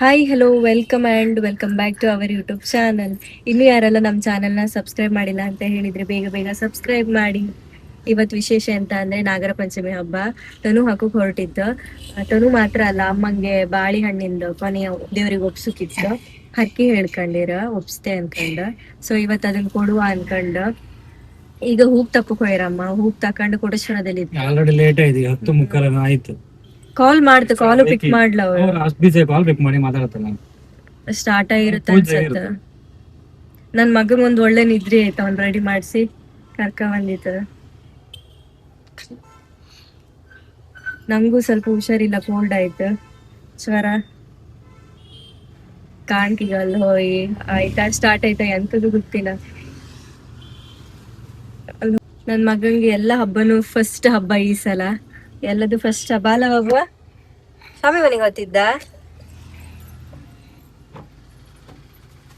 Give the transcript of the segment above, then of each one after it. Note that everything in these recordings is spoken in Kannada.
Hi hello welcome and welcome back to our YouTube channel. ಇನ್ನು ಯಾರೆಲ್ಲ ನಮ್ಮ ಚಾನಲ್ನ ಸಬ್ಸ್ಕ್ರೈಬ್ ಮಾಡಿಲ್ಲ ಅಂತ ಹೇಳಿದರೆ ಬೇಗ ಬೇಗ ಸಬ್ಸ್ಕ್ರೈಬ್ ಮಾಡಿ. ಇವತ್ತು ವಿಶೇಷ ಅಂತ ಅಂದರೆ ನಾಗರ ಪಂಚಮಿ ಹಬ್ಬ. ತನು ಹಾಕೋಕೆ ಹೊರಟಿದ್ದು. ತನು ಮಾತ್ರ ಅಲ್ಲ, ಅಮ್ಮಂಗೆ ಬಾಳೆಹಣ್ಣಿಂದು ಕೊನೆಯ ದೇವ್ರಿಗೆ ಒಪ್ಸುಕಿತ್ತು. ಹರಕೆ ಹೇಳ್ಕೊಂಡಿರ ಒಪ್ಸ್ತೆ ಅನ್ಕೊಂಡು. ಸೊ ಇವತ್ತು ಅದನ್ನ ಕೊಡುವ ಅನ್ಕೊಂಡು ಈಗ ಹೂಗ್ ತಪ್ಪಕ್ ಹೋಯ್ರಮ್ಮ. ಹೂಗ್ ತಕೊಂಡು ಕೊಡೇಶ್ವರದಲ್ಲಿ ಆಲ್ರೆಡಿ ಲೇಟ್ ಆಯ್ತು, 10:45 ಆಯ್ತು. ಕಾಲ್ ಮಾಡ್ತು, ಕಾಲು ಪಿಕ್ ಮಾಡ್ಲ ಅವ್ರು. ಅಷ್ಟು ಬಿಸಿ ಕಾಲ್ ಪಿಕ್ ಮಾಡಿ ಮಾತಾಡತ್ತಲ್ಲ, ಸ್ಟಾರ್ಟ್ ಆಗಿರುತ್ತೆ ಅನ್ಸತ್ತ. ನನ್ ಮಗನ್ ಒಂದ್ ಒಳ್ಳೆ ನಿದ್ರಿ ಆಯ್ತು, ಅವ್ನ್ ರೆಡಿ ಮಾಡ್ಸಿ ಕರ್ಕ ಬಂದಿತ್ತು. ನಂಗೂ ಸ್ವಲ್ಪ ಹುಷಾರಿಲ್ಲ, ಕೋಲ್ಡ್ ಆಯ್ತು, ಸ್ವರ ಕಾಣ್ಕಿಗಲ್ ಹೋಯ್ ಆಯ್ತಾ ಸ್ಟಾರ್ಟ್ ಆಯ್ತಾ ಎಂತದು ಗೊತ್ತಿಲ್ಲ. ನನ್ ಮಗಂಗೆ ಎಲ್ಲ ಹಬ್ಬನು ಫಸ್ಟ್ ಹಬ್ಬ ಈ ಸಲ, ಎಲ್ಲದು ಫಸ್ಟ್ ಹಬ್ಬ ಅಲ್ಲ. ಹೋಗುವ ಸ್ವಾಮಿ ಮನೆಗೆ ಹೊತ್ತಿದ್ದ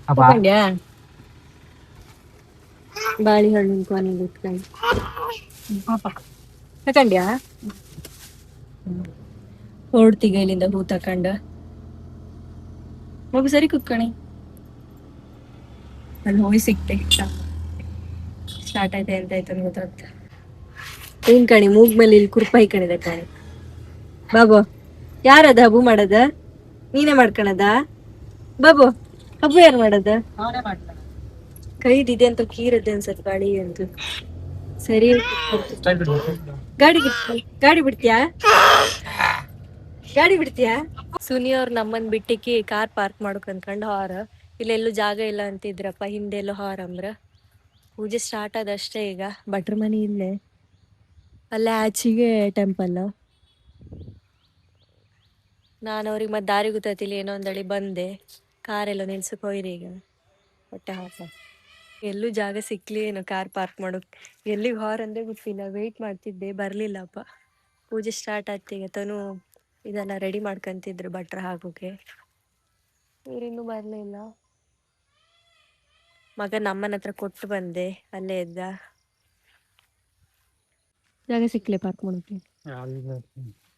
ತಕೊಂಡ್ಯಾ ಬಾಳೆಹಣ್ಣು ಕೊನೆಗೆ ತಕೊಂಡ್ಯಾ? ಹೊಡ್ತೀಗ ಇಲ್ಲಿಂದ ಹೂ ತಕೊಂಡ ಹೋಗಿ ಸರಿ ಕುತ್ಕಣಿ. ಅಲ್ಲಿ ಹೋಗಿ ಸಿಕ್ತೆ. ಸ್ಟಾರ್ಟ್ ಆಯ್ತಾ ಎಂತ ಆಯ್ತು ಅಂತ ಗೊತ್ತಾಗ್ತ. ಏನ್ ಕಣಿ ಮೂಗ್ ಮೇಲೆ ಇಲ್ಲಿ ಕುರ್ಪಾಯಿ ಕಣಿದೆ ಕಣಿ. ಬಾಬು ಯಾರದ ಹಬ್ಬು ಮಾಡದ? ನೀನೇ ಮಾಡ್ಕಣದ? ಬಾಬು ಹಬ್ಬು ಯಾರು ಮಾಡದ? ಕೈದಿದೆ ಅಂತ ಕೀರದೆ ಅನ್ಸತ್ ಗಾಡಿ ಅಂತ. ಸರಿ ಗಾಡಿ ಗಾಡಿ ಬಿಡ್ತೀಯಾ? ಗಾಡಿ ಬಿಡ್ತೀಯಾ? ಸುನಿ ಅವ್ರ ನಮ್ಮನ್ ಬಿಟ್ಟಿಕ್ಕಿ ಕಾರ್ ಪಾರ್ಕ್ ಮಾಡೋಕ್ ಅನ್ಕೊಂಡ್ ಹಾರ. ಇಲ್ಲೆಲ್ಲೂ ಜಾಗ ಇಲ್ಲ ಅಂತಿದ್ರಪ್ಪ, ಹಿಂದೆಲ್ಲೋ ಹಾರಮ್ರ. ಪೂಜೆ ಸ್ಟಾರ್ಟ್ ಆದಷ್ಟೇ. ಈಗ ಭಟ್ರ ಮನಿ ಇಲ್ಲೇ, ಅಲ್ಲೇ ಆಚೆಗೆ ಟೆಂಪಲ್. ನಾನು ಅವ್ರಿಗೆ ಮತ್ತೆ ದಾರಿ ಗೊತ್ತಿಲ್ಲ, ಏನೋ ಒಂದಳಿ ಬಂದೆ. ಕಾರೆಲ್ಲ ನಿಲ್ಸಕ್ ಹೋಯ್ರಿ. ಈಗ ಹೊಟ್ಟೆ ಹಾಕ ಎಲ್ಲೂ ಜಾಗ ಸಿಕ್ಲಿ ಏನೋ ಕಾರ್ ಪಾರ್ಕ್ ಮಾಡೋಕ್. ಎಲ್ಲಿಗೆ ಹಾರ್ ಅಂದೇ ಗೊತ್ತಿಲ್ಲ, ವೆಯ್ಟ್ ಮಾಡ್ತಿದ್ದೆ, ಬರ್ಲಿಲ್ಲಪ್ಪ. ಪೂಜೆ ಸ್ಟಾರ್ಟ್ ಆಯ್ತು. ಈಗ ತನು ಇದೆಲ್ಲ ರೆಡಿ ಮಾಡ್ಕೊಂತಿದ್ರು ಭಟ್ರ ಹಾಕೋಕೆ, ಇವ್ರಿನ್ನೂ ಬರ್ಲಿಲ್ಲ. ಮಗ ನಮ್ಮನ ಹತ್ರ ಕೊಟ್ಟು ಬಂದೆ, ಅಲ್ಲೇ ಇದ್ದ. ಜಾಗ ಸಿಕ್ಲೆ ಪಾರ್ಕ್ ಮಾಡೋಕೆ?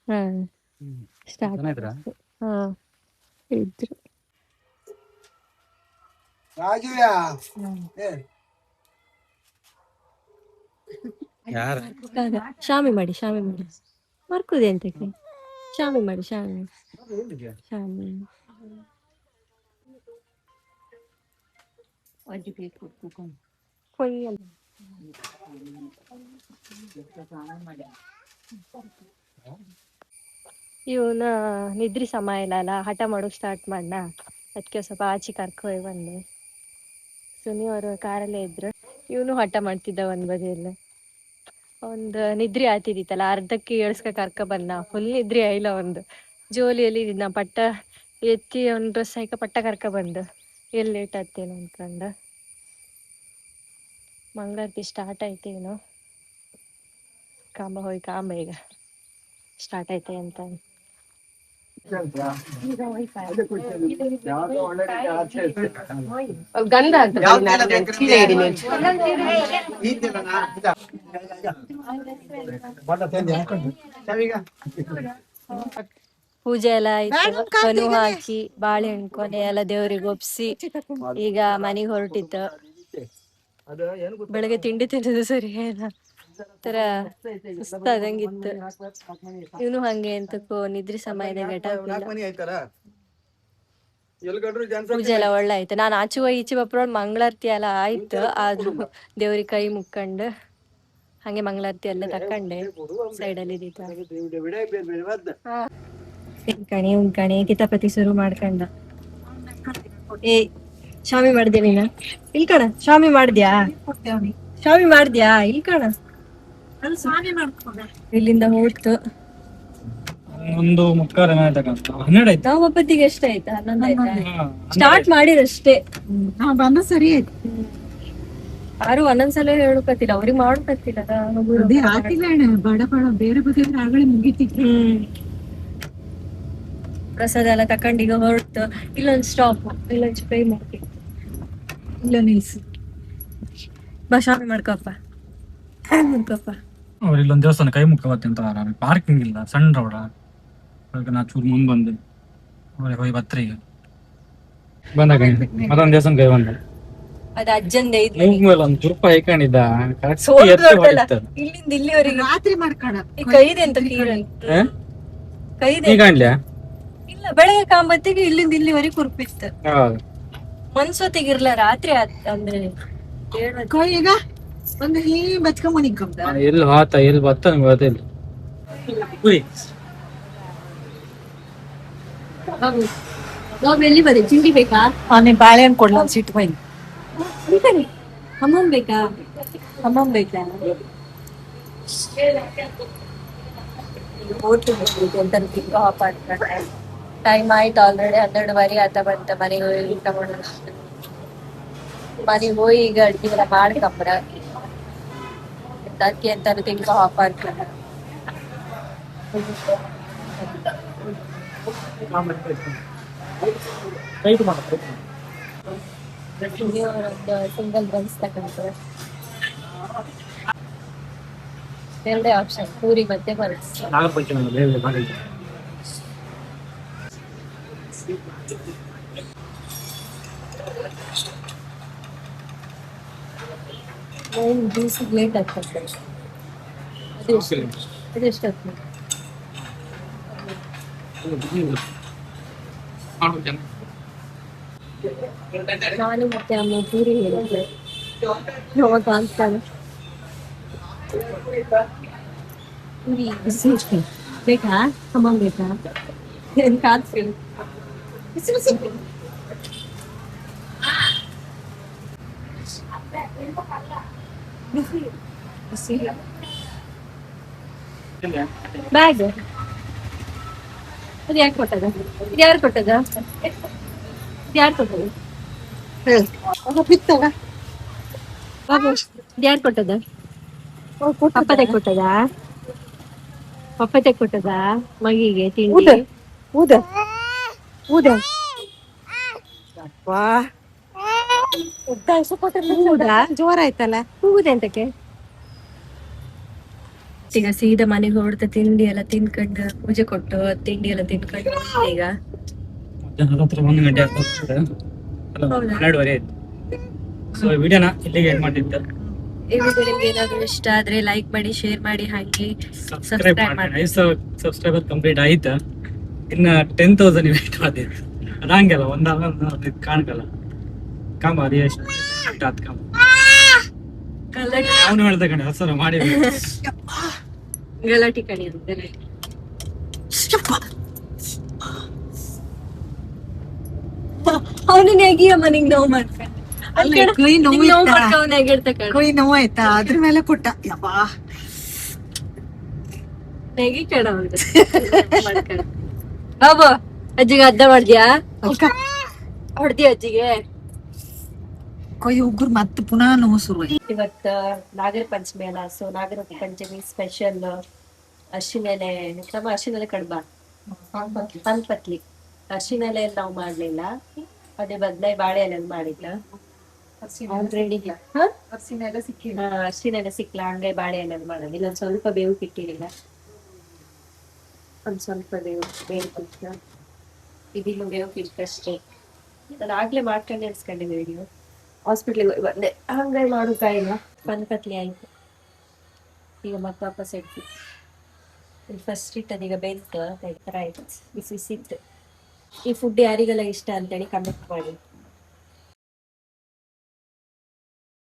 ಹಾ ಸ್ಟಾರ್ಟ್. ಹಾ ಇದ್ರು ಶಾಮಿ ಮಾಡಿ, ಶಾಮಿ ಮಾಡಿ ಮರ್ಕುದೆ ಅಂತಕ್ಕೆ. ಶಾಮಿ ಮಾಡಿ, ಶಾಮಿ ಶಾಮಿ ಕೊಯ್ಯಲ್ಲ. ಇವನ ನಿದ್ರಿ ಸಮಯ ಇಲ್ಲ ಅಲ್ಲ, ಹಠ ಮಾಡೋಕ್ ಸ್ಟಾರ್ಟ್ ಮಾಡ್ನ. ಅದಕ್ಕೆ ಸ್ವಲ್ಪ ಆಚೆ ಕರ್ಕೊ ಹೋಗಿ ಬಂದೆ. ಸುನಿ ಅವರು ಕಾರಲ್ಲೇ ಇದ್ರು. ಇವನು ಹಠ ಮಾಡ್ತಿದ್ದ ಒಂದ್ ಬದಿಯಲ್ಲ. ಒಂದು ನಿದ್ರಿ ಆತಿದಿತ್ತಲ್ಲ, ಅರ್ಧಕ್ಕೆ ಏಳ್ಸ್ಕ ಕರ್ಕ ಬಂದ. ಫುಲ್ ನಿದ್ರಿ ಆಯ್ಲ. ಒಂದು ಜೋಲಿಯಲ್ಲಿ ನಾ ಪಟ್ಟ ಎತ್ತಿ ಒಂದು ಡ್ರೆಸ್ ಹಾಕ ಪಟ್ಟ ಕರ್ಕ ಬಂದು ಎಲ್ಲಿ ಲೇಟ್ ಆಗ್ತೇನೆ ಅನ್ಕೊಂಡ. ಮಂಗಳಾರತಿ ಸ್ಟಾರ್ಟ್ ಆಯ್ತೇನು, ಕಾಂಬ ಹೋಯ್ ಕಾಂಬ ಈಗ ಸ್ಟಾರ್ಟ್ ಐತೆ ಅಂತ. ಗಂಧ ಪೂಜೆ ಎಲ್ಲ ಆಯ್ತು. ಕನು ಹಾಕಿ ಬಾಳೆಹಣ್ಣು ಕೊನೆ ಎಲ್ಲ ದೇವ್ರಿಗೆ ಒಪ್ಸಿ ಈಗ ಮನೆಗೆ ಹೊರಟಿತ್ತು. ಬೆಳಗ್ಗೆ ತಿಂಡಿ ತಿಂದಿದ್ದು ಸರಿ ತರ ಸುಸ್ತಾದಂಗಿತ್ತು. ಇವನು ಹಂಗೆ ಎಂತಕ್ಕೋ ನಿದ್ರಿ ಸಮಯದ ಪೂಜೆ ಎಲ್ಲ ಒಳ್ಳೆ ಆಯ್ತು. ನಾನು ಆಚೆ ಈಚೆ ಬಪ್ರೋಡ್ ಮಂಗಳಾರತಿ ಎಲ್ಲ ಆಯ್ತು. ಆದ್ರೂ ದೇವ್ರಿಗೆ ಕೈ ಮುಕ್ಕೊಂಡು ಹಂಗೆ ಮಂಗಳಾರತಿ ಎಲ್ಲ ತಕೊಂಡೆ. ಸೈಡಲ್ಲಿ ಕಣಿ ಉಂಕಣಿ ಕಿತಾಪತಿ ಶುರು ಮಾಡ್ಕೊಂಡ. ಏ ಶಾಮಿ ಮಾಡ್ದ್ಯಾ ನೀನ? ಇಲ್ಕಣ ಶಾಮಿ ಮಾಡ್ದ್ಯಾ? ಶಾಮಿ ಮಾಡ್ದ್ಯಾ? ಇಲ್ಕಣ ಇಲ್ಲಿಂದ ಹೋಯ್ತು. 11:12 ನಾವು ಒಬ್ಬತ್ತಿಗೆ ಎಷ್ಟ ಆಯ್ತಾ? 11 ಆಯ್ತಾ? ಸ್ಟಾರ್ಟ್ ಮಾಡಿರಷ್ಟೇ. ಬಂದ ಸರಿ ಆಯ್ತು. ಯಾರು ಒಂದೊಂದ್ಸಲ ಹೇಳಕತ್ತಿಲ್ಲ, ಅವ್ರಿಗೆ ಮಾಡಕತ್ತಿಲ್ಲ. ಬಡ ಬಡ ಬೇರೆ ಬದಿ ಆಗಲೇ ಮುಗಿತಿತ್ತು. ಪ್ರಸಾದ ಎಲ್ಲ ತಕೊಂಡ್ ಈಗ ಹೊರಟು. ಇಲ್ಲೊಂದು ಸ್ಟಾಪ್, ಇಲ್ಲೊಂದು ಪೇ ಮಾಡಿ, ಇಲ್ಲ ನಿಲ್ಸು. ಬಾ ಶಾಮಿ ಮಾಡ್ಕೊಪ್ಪ, ಮಾಡ್ಕೊಪ್ಪ. ಅವ್ರು ಇಲ್ಲೊಂದು ದೇವಸ್ಥಾನ ಕೈ ಮುಖವತ್ತೆ ಅಂತ ಪಾರ್ಕಿಂಗ್ ಇಲ್ಲ, ಸಣ್ಣ ರೋಡ. ನಾ ಚೂರು ಮುಂದೆ ಬಂದೆ, ಅವ್ರಿಗೆ ಹೋಗಿ ಬತ್ತರ. ಈಗ ಬಂದಾಗ ಮತ್ತೊಂದ್ ದೇವಸ್ಥಾನ ಕೈ ಬಂದ ಅದ ಅಜ್ಜಂದೆ ಐದ್ ಮೂಗ್ ಮೇಲೆ ಒಂದ್ ತುರ್ಪ ಹಾಕೊಂಡಿದ್ದ ಇಲ್ಲಿಂದ ಇಲ್ಲಿವರೆಗೆ ರಾತ್ರಿ ಮಾಡ್ಕೊಳ ಈ ಕೈದೆ ಅಂತ ಕೈದೆ ಈಗ ಕಾಣ್ಲ್ಯಾ ಇಲ್ಲ ಬೆಳಗ್ಗೆ ಕಾಂಬತ್ತಿಗೆ ಇಲ್ಲಿಂದ ಇಲ್ಲಿವರೆಗೆ ಕುರ್ಪಿತ್ತು ಹೌದು ಮನ್ಸೊತ್ತಿಗಿರ್ಲ ರಾತ್ರಿ ಅಂದ್ರೆ ಈಗ ಒಂದು ಹೀ ಬಚ್ಕೊಂಡ್ ಮನಿಕೊಂಡ ಎಲ್ಲಿ ಹೋತ ಎಲ್ಲಿ ಬತ್ತ ನಂಗೆ ಗೊತ್ತಿಲ್ಲ ಉಯ್ ನಾವ್ ಎಲ್ಲಿ ಬರೀ ತಿಂಡಿ ಬೇಕಾ ನೀನ್ ಬಾಳೆಹಣ್ಣು ಕೊಡ್ಲ ಒಂದ್ ಸಿಟ್ಟು ಬೈನ್ ಹಮ್ಮಂ ಬೇಕಾ ಹಮ್ಮಂ ಬೇಕಾ ಟೈಮ್ ಆಯ್ತು ಆಲ್ರೆಡಿ 12:30 ಆತ ಬಂತ ಮನೆಗೆ ಹೋಗಿ ಊಟ ಮಾಡೋದು ಮನೆಗೆ ಹೋಗಿ ಈಗ ಅಡ್ಗೆ ಎಲ್ಲ ಮಾಡ್ಕಂಬ್ರ ಅದಕ್ಕೆ ಅಂತಾನು ತಿನ್ಕೊ ಹಾಪ್ ಮಾಡ್ಕೊಂಡ ಒಂದು ಸಿಂಗಲ್ ಬನ್ಸ್ ತಗೊಂಡ್ರೆ ಎರಡೇ ಆಪ್ಷನ್ ಪೂರಿ ಮತ್ತೆ ಬನ್ಸ್ ನಾಗರ ಪಂಚಮಿ ಬೇರೆ ಮಾಡಿ ಜ್ಯೂಸಿಗೆ ಲೇಟ್ ಆಗ್ತದೆ ಅದೆಷ್ಟು ಆಗ್ತದೆ ನಾನು ಮತ್ತೆ ಅಮ್ಮ ಪೂರಿ ಹೇಳಿದ್ರೆ ಯಾವಾಗ ಅಂತಾನೆ ಪೂರಿ ಬಿಸಿ ಬೇಕಾ ಅಮ್ಮ ಬೇಕಾ ಏನ್ ಕಾದ್ಫೀಲ್ ಬಿಸಿ ಬಿಸಿ ಬಿಸಿ ಬ್ಯಾಗ್ ಅದು ಯಾಕೆ ಕೊಟ್ಟದ ಇದು ಯಾರು ಕೊಟ್ಟದ ಯಾರು ಕೊಟ್ಟದ ಬಿತ್ತಲ್ಲ ಬಾಬು ಇದು ಯಾರು ಕೊಟ್ಟದ ಪಪ್ಪ ತೆಕ್ಕೊಟ್ಟದ ಪಪ್ಪ ತೆಕ್ಕೊಟ್ಟದ ಮಗಿಗೆ ತಿಂಡಿ ಊದ ಊದ ವಾ ಜೋರ ಆಯ್ತಲ್ಲ ಹೂವುದೆಂತಕ್ಕೆ ಈಗ ಸೀದಾ ಮನೆಗೆ ಹೊರಡ್ತ ತಿಂಡಿ ಎಲ್ಲ ತಿನ್ಕೊಂಡು ಪೂಜೆ ಕೊಟ್ಟು ತಿಂಡಿ ಎಲ್ಲ ತಿನ್ಕೊಂಡು ಈಗ ಮಧ್ಯಾಹ್ನ 1 ಗಂಟೆ ಆಗ್ತದೆ ಅಲ್ಲ 12:30 ಆಯ್ತು ಸೊ ವಿಡಿಯೋನ ಇಲ್ಲಿಗೆ ಎಂಡ್ ಮಾಡಿದ್ದೆ ಈ ವಿಡಿಯೋ ನಿಮ್ಗೆ ಏನಾದ್ರು ಇಷ್ಟ ಆದ್ರೆ ಲೈಕ್ ಮಾಡಿ ಶೇರ್ ಮಾಡಿ ಹಾಗೆ ಸಬ್ಸ್ಕ್ರೈಬ್ Subscribe ಮಾಡಿ ಮಾಡಿ. 5,000 ಸಬ್ಸ್ಕ್ರೈಬರ್ ಕಂಪ್ಲೀಟ್ ಆಯ್ತಾ ಇನ್ನ 10,000 ವೇಟ್ ಆದಿತ್ತು ಅದಂಗೆಲ್ಲ ಒಂದ್ ಕಾಣ್ಕಲ್ಲ ಕಾಮ ಅದೇ ಎಷ್ಟು ಆತ್ ಕಾಮ ಅವನು ಹೇಳ್ದ ಕಣೆ ಹಸರ ಮಾಡಿ ಗಲಾಟಿ ಕಣಿ ಅಂತ ಅವನು ನೆಗಿಯ ಮನಿಗ್ ನೋವು ಮಾಡ್ಕೊಂಡು ಕೈ ನೋವು ಇತ್ತ. ನೆಗಿಡ್ತಕ್ಕ ಕೈ ನೋವು ಆಯ್ತಾ ಅದ್ರ ಮೇಲೆ ಕೊಟ್ಟ ಯಪ್ಪಾ ನೆಗಿ ಕಣ ಅಂತ ಬಾಬು ಅಜ್ಜಿಗೆ ಅರ್ಧ ಮಾಡ್ದ್ಯಾ ಹೊಡ್ದಿ ಅಜ್ಜಿಗೆ ಕೈ ಉಗುರು ಮತ್ತೆ ಪುನಃ ನೋವು ಶುರು ಇವತ್ತ ನಾಗರ ಪಂಚಮಿ ಅಲ್ಲ ಸೊ ನಾಗರ ಪಂಚಮಿ ಸ್ಪೆಷಲ್ ಅರ್ಶಿನೆಲೆ ನಮ್ಮ ಅರ್ಶಿನೆಲೆ ಕಡ್ಬ ಪನ್ಪತ್ಲಿ ಅರ್ಶಿನೆಲೆ ನಾವು ಮಾಡ್ಲಿಲ್ಲ ಅದೇ ಬದ್ಲಾಯಿ ಬಾಳೆ ಎಲೆ ಮಾಡಿದ್ಲ ಆಲ್ರೆಡಿ ಅರ್ಶಿನೆಲೆ ಸಿಕ್ಲ ಹಂಗೆ ಬಾಳೆ ಎಲೆ ಮಾಡೋದು ಇಲ್ಲೊಂದ್ ಸ್ವಲ್ಪ ಬೇವು ಕಿಟ್ಟಿಲ್ಲ ಒಂದ್ ಸ್ವಲ್ಪ ಬೇವು ಕಿಟ್ಟ ಇದಿನ್ನು ಬೇವು ಕಿಟ್ಟಷ್ಟೇ ನಾನು ಆಗ್ಲೇ ಮಾಡ್ಕೊಂಡು ಎಡ್ಸ್ಕೊಂಡಿದ್ದೆ ವಿಡಿಯೋ ಹಾಸ್ಪಿಟ್ಲಿಗೆ ಹೋಗಿ ಬಂದೆ ಹಂಗಾಗಿ ಮಾಡು ಕಾಯಿಲ್ಲ ಪನ್ಪತ್ಲಿ ಆಯ್ತು ಈಗ ಮತ್ತೆ ವಾಪಸ್ ಇಡ್ತಿ ಫಸ್ಟ್ ಇಟ್ಟದೀಗ ಬೆಂತು ತರ ಆಯ್ತು ಬಿಸಿ ಇತ್ತು ಈ ಫುಡ್ ಯಾರಿಗೆಲ್ಲ ಇಷ್ಟ ಅಂತೇಳಿ ಕಮೆಂಟ್ ಮಾಡಿ